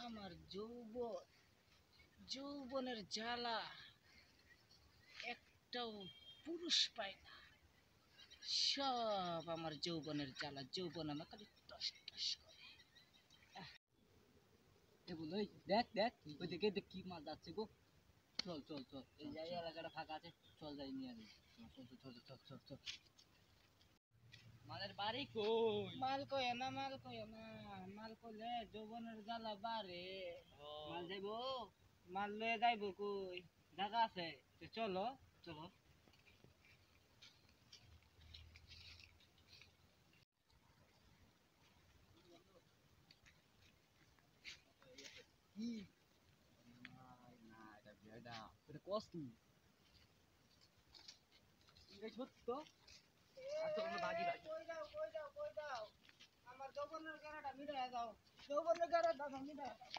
আমার যৌবনের জ্বালা একটাও পুরুষ পায় না। সব আমার যৌবনের জ্বালা, যৌবন আমার খালি টস টস করে। দেখ দেখ ওইদিকে দেখ কি মাছ যাচ্ছে গো। চল চল চল, এই যাই এলাকাটা ফাঁকা আছে, চল যাই নিয়ে আসি। চল চল চল চল চল। মালের বাড়ি কই? মাল কইলে যৌবনের জ্বালা বাড়ে। মাল যাইবো? মাল লয়ে যাইবো কই? জায়গা আছে, চলো চলো। কি না এটা বেডা, এটা কষ্ট এটা সত্য। আর তো আমরা বাগি বাগি কই যাও আমার যৌবনের জ্বালাটা মিটাইয়া দাও, যৌবনের জ্বালাটা মিটাইয়া দাও।